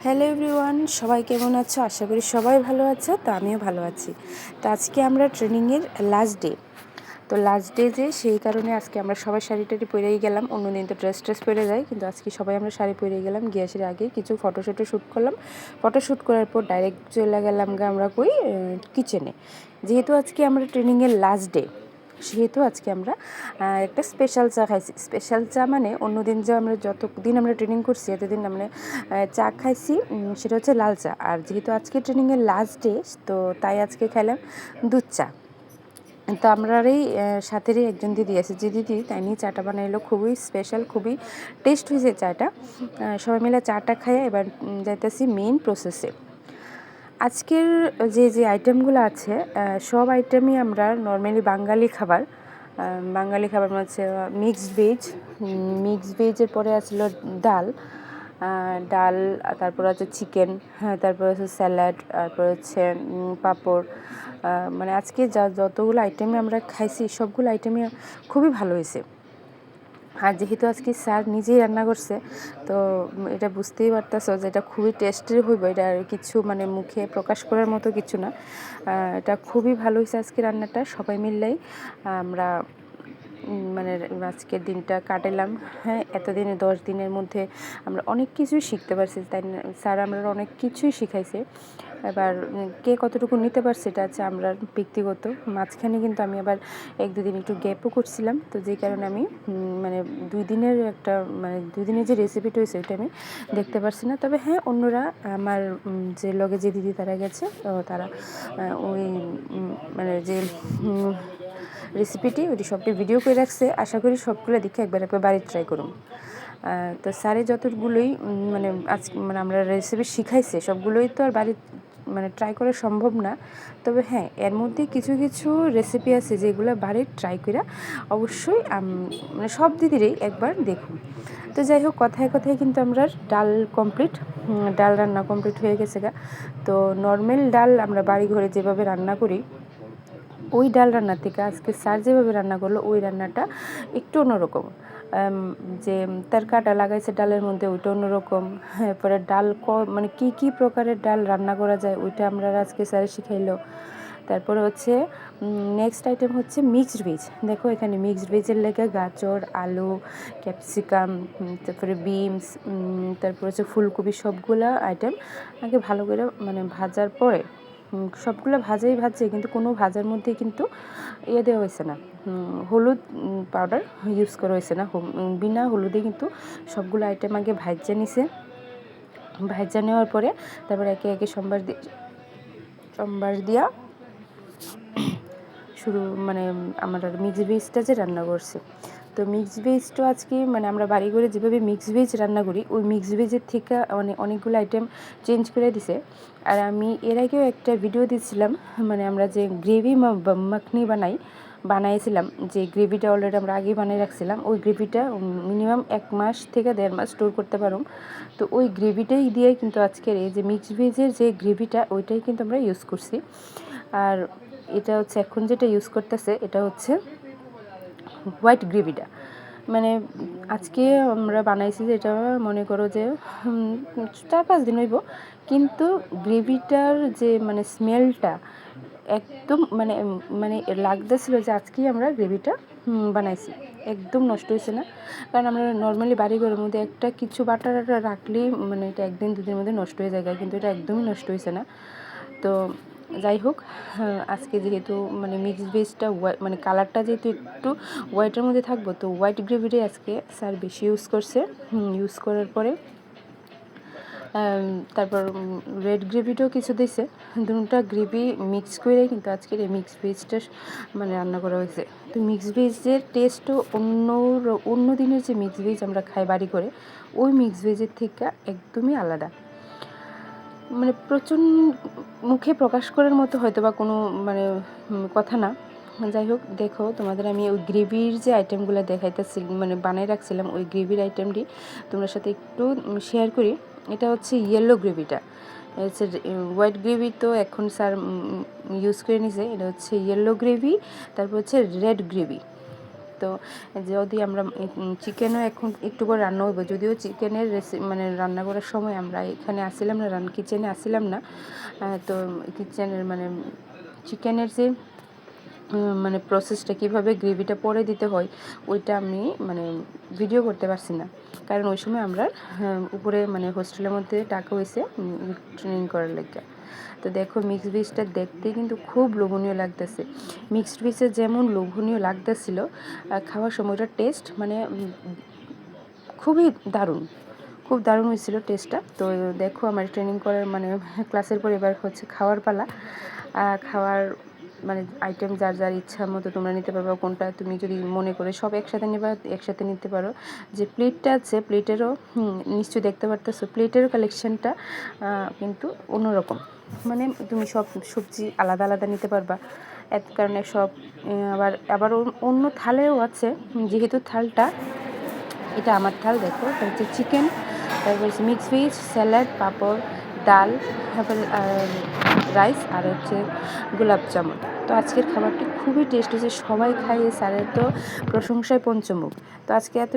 Hello everyone, সবাই কেমন আছো? আশা করি সবাই ভালো আছো। তো আমিও ভালো আছি। তো আজকে আমরা ট্রেনিংয়ের লাস্ট ডে। তো লাস্ট ডে যে সেই কারণে আজকে আমরা সবাই শাড়ি টাড়ি পরেই গেলাম। অন্যদিন তো ড্রেস পরে যাই, কিন্তু আজকে সবাই আমরা শাড়ি পরেই গেলাম। গ্যাসের আগে কিছু ফটোশ্যুটও শ্যুট করলাম। ফটোশ্যুট করার পর ডাইরেক্ট চলে গেলাম আমরা কিচেনে। যেহেতু আজকে আমরা ট্রেনিংয়ের লাস্ট ডে, সেহেতু আজকে আমরা একটা স্পেশাল চা খাইছি। স্পেশাল চা মানে অন্যদিন যে আমরা যতদিন আমরা ট্রেনিং করছি এতদিন আমরা চা খাইছি, সেটা হচ্ছে লাল চা। আর যেহেতু আজকে ট্রেনিংয়ের লাস্ট ডে, তো তাই আজকে খাইলাম দুধ চা। তো আমরারই সাথেরই একজন দিদি আছে, যে দিদি তাই নিয়ে চাটা বানাইলো। খুবই স্পেশাল, খুবই টেস্ট হয়েছে চাটা। সবাই মিলে চাটা খাইয়ে এবার যাইতেছি মেইন প্রসেসে। আজকের যে আইটেমগুলো আছে, সব আইটেমই আমরা নর্মালি বাঙালি খাবার হচ্ছে মিক্সড ভেজের পরে আসলো ডাল, তারপর হচ্ছে চিকেন, হ্যাঁ, তারপর হচ্ছে স্যালাড, তারপর হচ্ছে পাঁপড়। মানে আজকে যতগুলো আইটেমই আমরা খাইছি সবগুলো আইটেমই খুবই ভালো হয়েছে। আর যেহেতু আজকে স্যার নিজেই রান্না করছে, তো এটা বুঝতেই পারতেছো যে এটা খুবই টেস্টি হইব। এটা কিছু মানে মুখে প্রকাশ করার মতো কিছু না। এটা খুবই ভালো হয়েছে আজকে রান্নাটা। সবাই মিললেই আমরা মানে আজকের দিনটা কাটালাম। হ্যাঁ, এতদিনে 10 দিনের মধ্যে আমরা অনেক কিছুই শিখতে পারছি। তাই স্যার আমরা অনেক কিছুই শিখাইছে। এবার কে কতটুকু নিতে পারছে এটা আছে আমরা ব্যক্তিগত। মাঝখানে কিন্তু আমি আবার 1-2 দিন একটু গ্যাপও করছিলাম, তো যেই কারণে আমি মানে 2 দিনের মানে 2 দিনের যে রেসিপিটা হয়েছে ওইটা আমি দেখতে পারছি না। তবে হ্যাঁ, অন্যরা আমার যে লগে যে দিদি তারা গেছে, তো তারা ওই মানে যে রেসিপিটি ওইটি সবটি ভিডিও করে রাখছে। আশা করি সবগুলো দেখে একবার বাড়ি ট্রাই করুন। তো স্যারে যতগুলোই মানে আমরা রেসিপি শিখাইছে সবগুলোই তো আর বাড়ি মানে ট্রাই করা সম্ভব না। তবে হ্যাঁ, এর মধ্যে কিছু কিছু রেসিপি আছে যেগুলো বাড়ির ট্রাই করে অবশ্যই মানে সব দিদিরই একবার দেখুন। তো যাই হোক, কথায় কথায় কিন্তু আমরা ডাল রান্না কমপ্লিট হয়ে গেছে গা। তো নর্মাল ডাল আমরা বাড়ি ঘরে যেভাবে রান্না করি, ওই ডাল রান্নার থেকে আজকে স্যার যেভাবে রান্না করলো ওই রান্নাটা একটু অন্যরকম। যে তরকাটা লাগাইছে ডালের মধ্যে ওইটা অন্যরকম। এরপরে মানে কী প্রকারের ডাল রান্না করা যায় ওইটা আমরা আজকে স্যার শিখাইলো। তারপরে হচ্ছে নেক্সট আইটেম হচ্ছে মিক্সড ভেজ। দেখো এখানে মিক্সড ভেজের লেগে গাজর, আলু, ক্যাপসিকাম, তারপরে বিনস, তারপরে হচ্ছে ফুলকপি, সবগুলা আইটেম আগে ভালো করে মানে ভাজার পরে সবগুলো ভাজছে, কিন্তু কোনো ভাজার মধ্যে কিন্তু দেওয়া হয়েছে না, হলুদ পাউডার ইউজ করা হয়েছে না। বিনা হলুদে কিন্তু সবগুলো আইটেম আগে ভাজা নেওয়ার পরে তারপরে একে একে সোমবার দিয়া শুরু মানে আমরা মিক্সড ভেজটা যে রান্না করছি। তো মিক্সড ভেজটা আজকে মানে আমরা বাড়ি করে যেভাবে মিক্সড ভেজ রান্না করি ওই মিক্সড ভেজের থেকে অনেকগুলো আইটেম চেঞ্জ করে দিছে। আর আমি এর আগেও একটা ভিডিও দিচ্ছিলাম, মানে আমরা যে গ্রেভি মাখনি বানাইছিলাম, যে গ্রেভিটা অলরেডি আমরা আগেই বানিয়ে রাখছিলাম। ওই গ্রেভিটা মিনিমাম 1 মাস থেকে 1.5 মাস স্টোর করতে পারুম। তো ওই গ্রেভিটাই দিয়ে কিন্তু আজকের এই যে মিক্সড ভেজের যে গ্রেভিটা ওইটাই কিন্তু আমরা ইউজ করছি। আর এটা হচ্ছে এখন যেটা ইউজ করতেছে এটা হচ্ছে হোয়াইট গ্রেভিটা। মানে আজকে আমরা বানাইছি যে এটা মনে করো যে 4-5 দিন হইব, কিন্তু গ্রেভিটার যে মানে স্মেলটা একদম মানে মানে লাগতেছিল যে আজকেই আমরা গ্রেভিটা বানাইছি। একদম নষ্ট হয়েছে না, কারণ আমরা নর্মালি বাড়িঘরের মধ্যে একটা কিছু বাটা রাখলেই মানে এটা 1-2 দিনের মধ্যে নষ্ট হয়ে যায়, কিন্তু এটা একদমই নষ্ট হয়েছে না। তো যাই হোক, আজকে যেহেতু মানে মিক্সড ভেজটা মানে কালারটা যেহেতু একটু হোয়াইটের মধ্যে থাকবো, তো হোয়াইট গ্রেভিটাই আজকে স্যার বেশি ইউজ করছে। ইউজ করার পরে তারপর রেড গ্রেভিটাও কিছু দিয়েছে। দুটা গ্রেভি মিক্স করে কিন্তু আজকের এই মিক্সড ভেজটা মানে রান্না করা হয়েছে। তো মিক্সড ভেজের টেস্টও অন্য দিনের যে মিক্সড ভেজ আমরা খাই বাড়ি করে, ওই মিক্সড ভেজের থেকে একদমই আলাদা। মানে প্রচুর মুখে প্রকাশ করার মতো হয়তো বা কোনো মানে কথা না। যাই হোক, দেখো তোমাদের আমি ওই গ্রেভির যে আইটেমগুলো দেখাইতেছি মানে বানিয়ে রাখছিলাম, ওই গ্রেভির আইটেমটি তোমার সাথে একটু শেয়ার করি। এটা হচ্ছে ইয়েলো গ্রেভিটা। হচ্ছে হোয়াইট গ্রেভি তো এখন স্যার ইউজ করে নিছে। এটা হচ্ছে ইয়েলো গ্রেভি, তারপর হচ্ছে রেড গ্রেভি। তো যদি আমরা চিকেনও এখন একটু করে রান্না হইব, যদিও চিকেনের মানে রান্না করার সময় আমরা এখানে আসছিলাম না, কিচেনে আসছিলাম না। তো কিচেনের মানে চিকেনের যে মানে প্রসেসটা কীভাবে গ্রেভিটা পরে দিতে হয় ওইটা আমি মানে ভিডিও করতে পারছি না, কারণ ওই সময় আমরা উপরে মানে হোস্টেলের মধ্যে টাকা হয়েছে ট্রেনিং করার লেগে। তো দেখো মিক্সড ভেজটা দেখতে কিন্তু খুব লোভনীয় লাগতেছে। মিক্সড ভেজে যেমন লোভনীয় লাগতেছিল, খাওয়ার সময়টার টেস্ট মানে খুবই দারুণ, খুব দারুণ হয়েছিল টেস্টটা। তো দেখো আমার ট্রেনিং করার মানে ক্লাসের পর এবার হচ্ছে খাওয়ার পালা। খাওয়ার মানে আইটেম যার যার ইচ্ছা মতো তোমরা নিতে পারবে, কোনটা তুমি যদি মনে করে সব একসাথে নেবা একসাথে নিতে পারো। যে প্লেটটা আছে প্লেটেরও নিশ্চয়ই দেখতে পারতেছো, প্লেটেরও কালেকশানটা কিন্তু অন্যরকম, মানে তুমি সব সবজি আলাদা আলাদা নিতে পারবা। এর কারণে সব আবার অন্য থালেও আছে, যেহেতু থালটা এটা আমার থাল। দেখো এটা হচ্ছে চিকেন, তারপর হচ্ছে মিক্সড ভেজ, স্যালাড, পাঁপড়, ডাল, তারপর রাইস আর হচ্ছে গোলাপ জামুন। তো আজকের খাবারটি খুবই টেস্ট হয়েছে, সবাই খাইয়ে স্যারের তো প্রশংসায় পঞ্চমুখ। তো আজকে এত